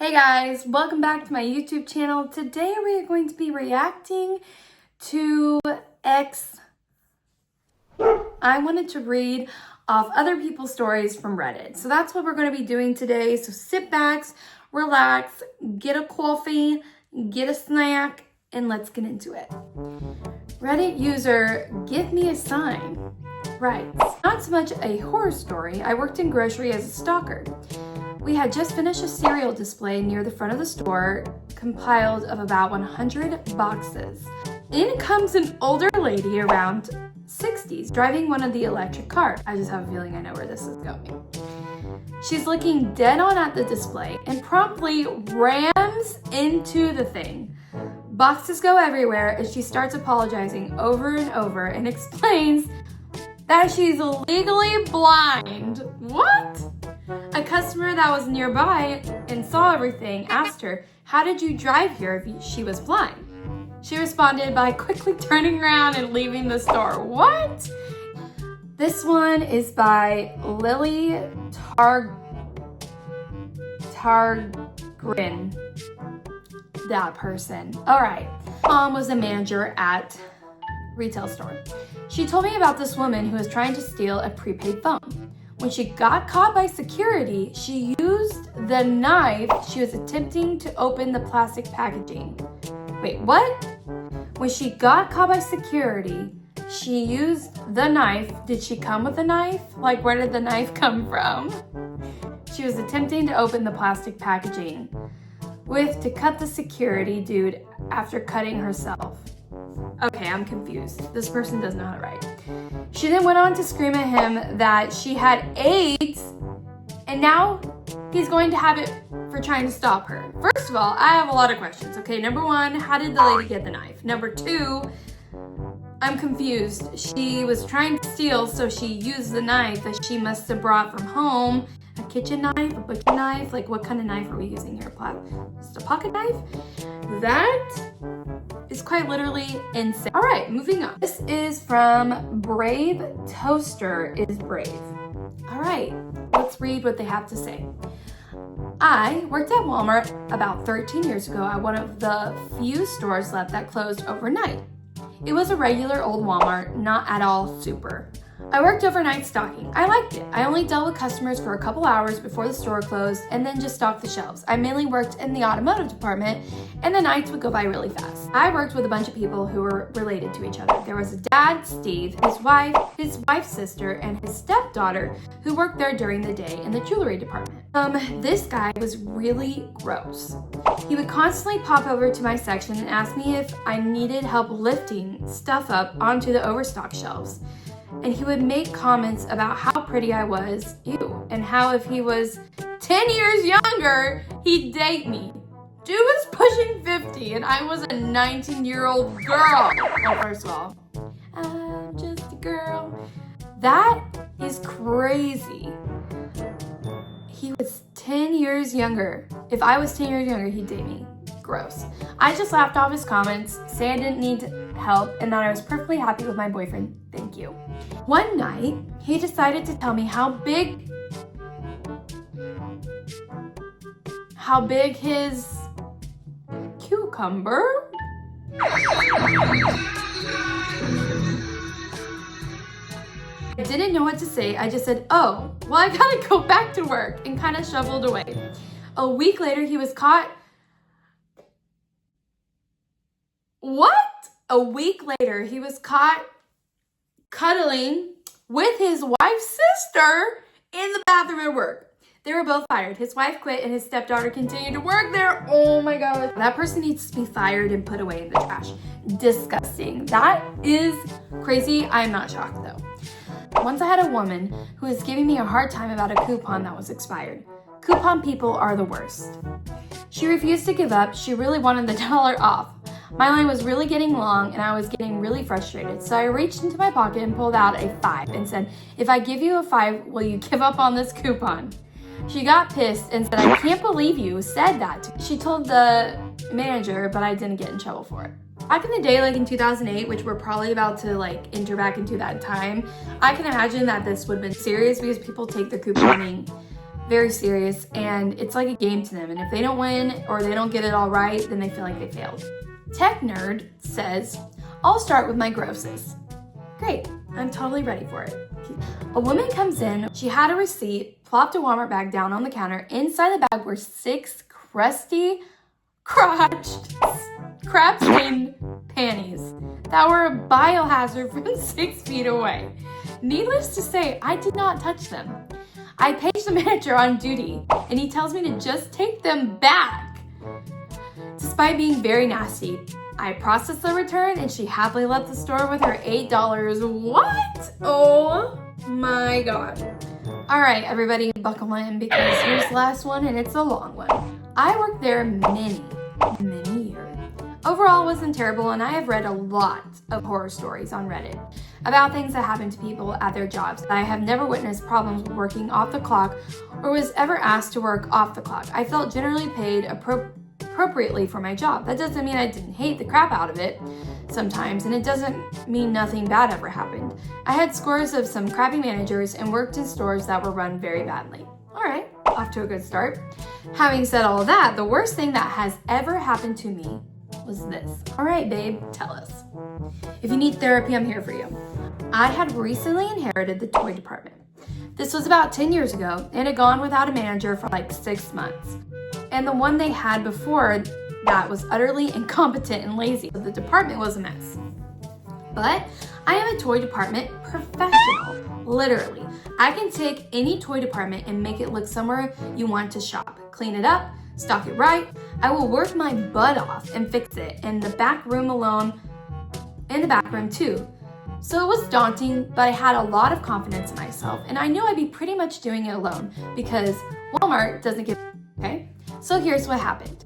Hey guys, welcome back to my YouTube channel. Today we are going to be reacting to X. I wanted to read off other people's stories from Reddit. So that's what we're going to be doing today. So sit back, relax, get a coffee, get a snack, and let's get into it. Reddit user, give me a sign, writes, not so much a horror story. I worked in grocery as a stalker. We had just finished a cereal display near the front of the store, compiled of about 100 boxes. In comes an older lady around 60s, driving one of the electric cars. I just have a feeling I know where this is going. She's looking dead on at the display and promptly rams into the thing. Boxes go everywhere and she starts apologizing over and over and explains that she's legally blind. What? A customer that was nearby and saw everything asked her, how did you drive here if she was blind? She responded by quickly turning around and leaving the store. What? This one is by Lily Targrin. That person. All right. Mom was a manager at retail store. She told me about this woman who was trying to steal a prepaid phone. When she got caught by security, she used the knife. She was attempting to open the plastic packaging. Wait, what? When she got caught by security, she used the knife. Did she come with a knife? Like, where did the knife come from? She was attempting to open the plastic packaging to cut the security dude after cutting herself. Okay, I'm confused. This person doesn't know how to write. She then went on to scream at him that she had AIDS, and now he's going to have it for trying to stop her. First of all, I have a lot of questions. Okay, number one, how did the lady get the knife? Number two, I'm confused. She was trying to steal, so she used the knife that she must have brought from home. A kitchen knife, a butcher knife? Like, what kind of knife are we using here? Just a pocket knife? That is quite literally insane. All right, moving on. This is from Brave Toaster is Brave. All right, let's read what they have to say. I worked at Walmart about 13 years ago at one of the few stores left that closed overnight. It was a regular old Walmart, not at all super. I worked overnight stocking. I liked it. I only dealt with customers for a couple hours before the store closed and then just stocked the shelves. I mainly worked in the automotive department and the nights would go by really fast. I worked with a bunch of people who were related to each other. There was a dad, Steve, his wife's sister, and his stepdaughter who worked there during the day in the jewelry department. This guy was really gross. He would constantly pop over to my section and ask me if I needed help lifting stuff up onto the overstock shelves. And he would make comments about how pretty I was, and how if he was 10 years younger, he'd date me. Dude was pushing 50 and I was a 19-year-old girl. Well, first of all, I'm just a girl. That is crazy. He was 10 years younger. If I was 10 years younger, he'd date me. Gross. I just laughed off his comments, say I didn't need help, and that I was perfectly happy with my boyfriend. Thank you. One night, he decided to tell me how big his cucumber. I didn't know what to say. I just said, oh, well, I gotta go back to work, and kind of shoveled away. A week later, he was caught. What? A week later, he was caught cuddling with his wife's sister in the bathroom at work. They were both fired. His wife quit and his stepdaughter continued to work there. Oh my God. That person needs to be fired and put away in the trash. Disgusting. That is crazy. I'm not shocked though. Once I had a woman who was giving me a hard time about a coupon that was expired. Coupon people are the worst. She refused to give up. She really wanted the dollar off. My line was really getting long and I was getting really frustrated. So I reached into my pocket and pulled out a $5 and said, if I give you a $5, will you give up on this coupon? She got pissed and said, I can't believe you said that to me. She told the manager, but I didn't get in trouble for it. Back in the day, like in 2008, which we're probably about to like enter back into that time, I can imagine that this would have been serious because people take their couponing very serious, and it's like a game to them. And if they don't win or they don't get it all right, then they feel like they failed. Tech Nerd says, I'll start with my grosses. Great, I'm totally ready for it. A woman comes in, she had a receipt, plopped a Walmart bag down on the counter. Inside the bag were 6 crusty, crotched, crap-stained panties that were a biohazard from 6 feet away. Needless to say, I did not touch them. I paged the manager on duty, and he tells me to just take them back. Despite being very nasty, I processed the return, and she happily left the store with her $8. What? Oh my God. All right, everybody, buckle in because here's the last one, and it's a long one. I worked there many years. Overall, it wasn't terrible, and I have read a lot of horror stories on Reddit about things that happen to people at their jobs. I have never witnessed problems with working off the clock or was ever asked to work off the clock. I felt generally paid appropriately for my job. That doesn't mean I didn't hate the crap out of it sometimes, and it doesn't mean nothing bad ever happened. I had scores of some crappy managers and worked in stores that were run very badly. All right, off to a good start. Having said all of that, the worst thing that has ever happened to me was this. All right, babe, tell us. If you need therapy, I'm here for you. I had recently inherited the toy department. This was about 10 years ago and had gone without a manager for like 6 months. And the one they had before that was utterly incompetent and lazy. The department was a mess. But I am a toy department professional, literally. I can take any toy department and make it look somewhere you want to shop. Clean it up, stock it right. I will work my butt off and fix it in the back room alone, in the back room too. So it was daunting, but I had a lot of confidence in myself, and I knew I'd be pretty much doing it alone because Walmart doesn't give okay? So here's what happened.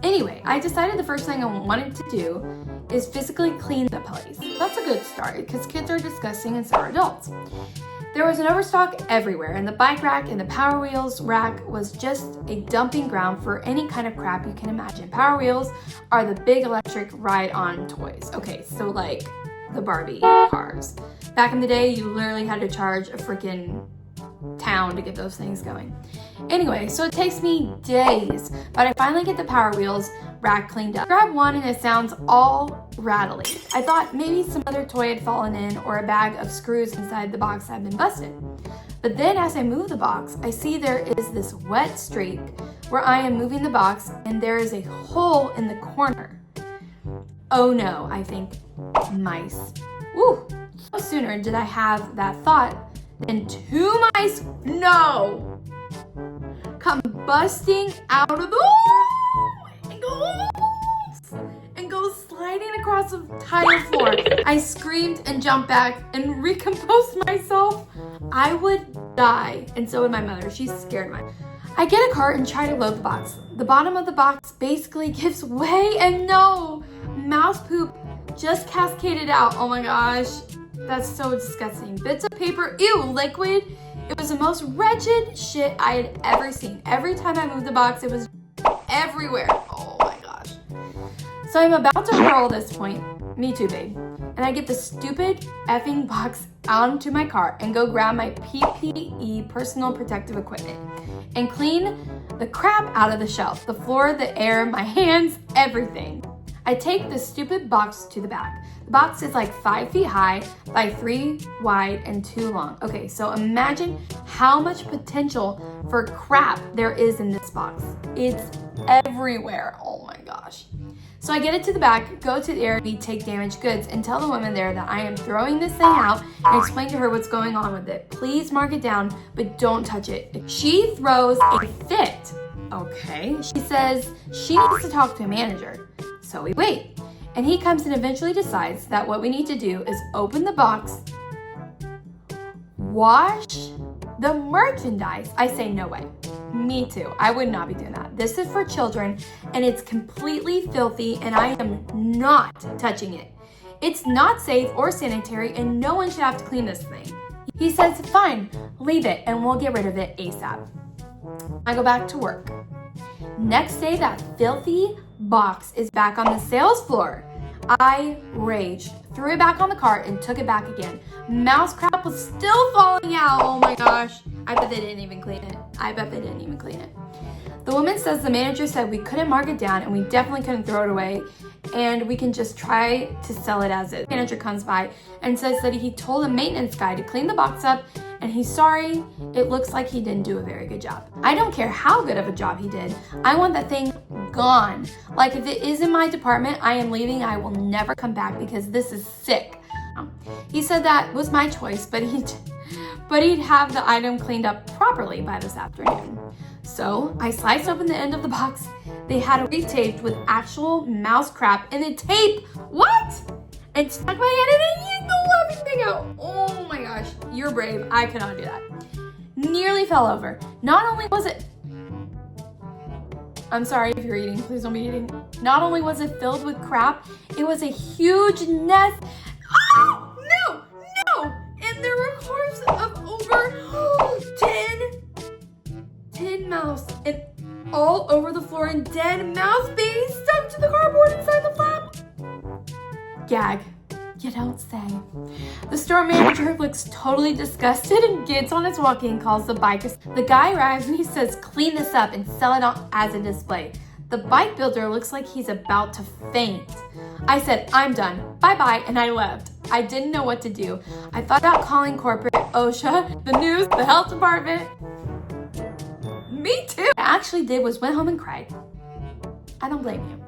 Anyway, I decided the first thing I wanted to do is physically clean the place. That's a good start because kids are disgusting and so are adults. There was an overstock everywhere, and the bike rack and the Power Wheels rack was just a dumping ground for any kind of crap you can imagine. Power Wheels are the big electric ride-on toys. Okay, so like the Barbie cars. Back in the day, you literally had to charge a freaking town to get those things going. Anyway, so it takes me days, but I finally get the Power Wheels rack cleaned up. Grab one and it sounds all rattly. I thought maybe some other toy had fallen in or a bag of screws inside the box had been busted. But then as I move the box, I see there is this wet streak where I am moving the box and there is a hole in the corner. Oh no, I think, mice. Woo! No sooner did I have that thought than 2 mice, no, come busting out of the and go sliding across the tile floor. I screamed and jumped back and recomposed myself. I would die, and so would my mother. She's scared of me. I get a cart and try to load the box. The bottom of the box basically gives way, and no, mouse poop just cascaded out. Oh my gosh, that's so disgusting. Bits of paper, ew, liquid. It was the most wretched shit I had ever seen. Every time I moved the box, it was everywhere. Oh my gosh. So I'm about to hurl this point. Me too, babe. And I get the stupid effing box onto my car and go grab my PPE, personal protective equipment, and clean the crap out of the shelf, the floor, the air, my hands, everything. I take the stupid box to the back. The box is like 5 feet high by 3 wide and 2 long. Okay, so imagine how much potential for crap there is in this box. It's everywhere. Oh my gosh. So I get it to the back, go to the Airbnb, take damaged goods, and tell the woman there that I am throwing this thing out and explain to her what's going on with it. Please mark it down, but don't touch it. She throws a fit. Okay. She says she needs to talk to a manager. So we wait. And he comes and eventually decides that what we need to do is open the box, wash the merchandise. I say no way. Me too. I would not be doing that. This is for children and it's completely filthy and I am not touching it. It's not safe or sanitary and no one should have to clean this thing. He says, fine, leave it and we'll get rid of it ASAP. I go back to work. Next day, that filthy box is back on the sales floor. I raged, threw it back on the cart and took it back again. Mouse crap was still falling out. Oh my gosh. I bet they didn't even clean it. I bet they didn't even clean it. The woman says the manager said we couldn't mark it down and we definitely couldn't throw it away and we can just try to sell it as is. The manager comes by and says that he told a maintenance guy to clean the box up and he's sorry. It looks like he didn't do a very good job. I don't care how good of a job he did. I want that thing gone. Like if it is in my department, I am leaving. I will never come back because this is sick. He said that was my choice, but he'd have the item cleaned up properly by this afternoon. So I sliced open the end of the box. They had it retaped with actual mouse crap and the tape. What? And stuck my hand in it and yanked the loving thing out. Oh my gosh, you're brave. I cannot do that. Nearly fell over. Not only was it, I'm sorry if you're eating, please don't be eating. Not only was it filled with crap, it was a huge nest. Oh, no. And there were cars of over 10 mouse and all over the floor and dead mouse babies stuck to the cardboard inside the flap. Gag. You don't say. The store manager looks totally disgusted and gets on his walkie and calls the bikers. The guy arrives and he says, clean this up and sell it on as a display. The bike builder looks like he's about to faint. I said, I'm done. Bye-bye, and I left. I didn't know what to do. I thought about calling corporate, OSHA, the news, the health department. Me too. What I actually did was went home and cried. I don't blame you.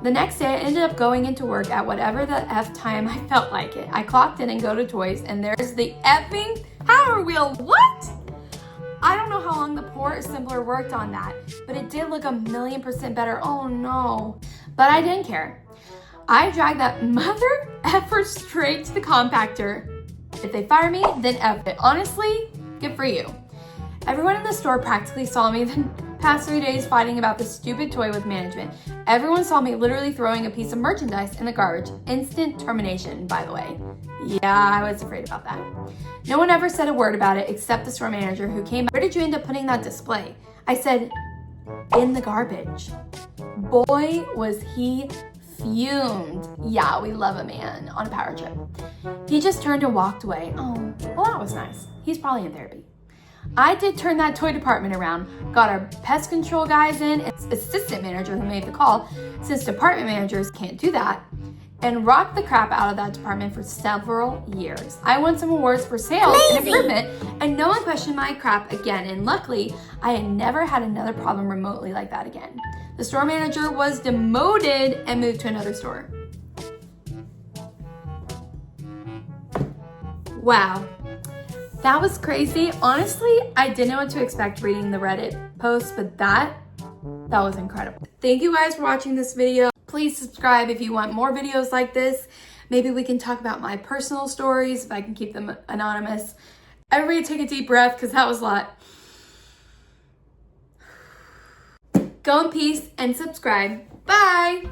The next day, I ended up going into work at whatever the F time I felt like it. I clocked in and go to toys, and there's the effing Power Wheel. What? I don't know how long the poor assembler worked on that, but it did look 1,000,000% better. Oh no. But I didn't care. I dragged that mother effer straight to the compactor. If they fire me, then F it. Honestly, good for you. Everyone in the store practically saw me the past 3 days fighting about this stupid toy with management. Everyone saw me literally throwing a piece of merchandise in the garbage. Instant termination, by the way. Yeah, I was afraid about that. No one ever said a word about it except the store manager who came. Where did you end up putting that display? I said, in the garbage. Boy, was he fumed. Yeah, we love a man on a power trip. He just turned and walked away. Oh, well, that was nice. He's probably in therapy. I did turn that toy department around, got our pest control guys in, and assistant manager who made the call, since department managers can't do that, and rocked the crap out of that department for several years. I won some awards for sales and improvement, and no one questioned my crap again, and luckily, I had never had another problem remotely like that again. The store manager was demoted and moved to another store. Wow. That was crazy. Honestly, I didn't know what to expect reading the Reddit post, but that was incredible. Thank you guys for watching this video. Please subscribe if you want more videos like this. Maybe we can talk about my personal stories if I can keep them anonymous. Everybody take a deep breath because that was a lot. Go in peace and subscribe. Bye.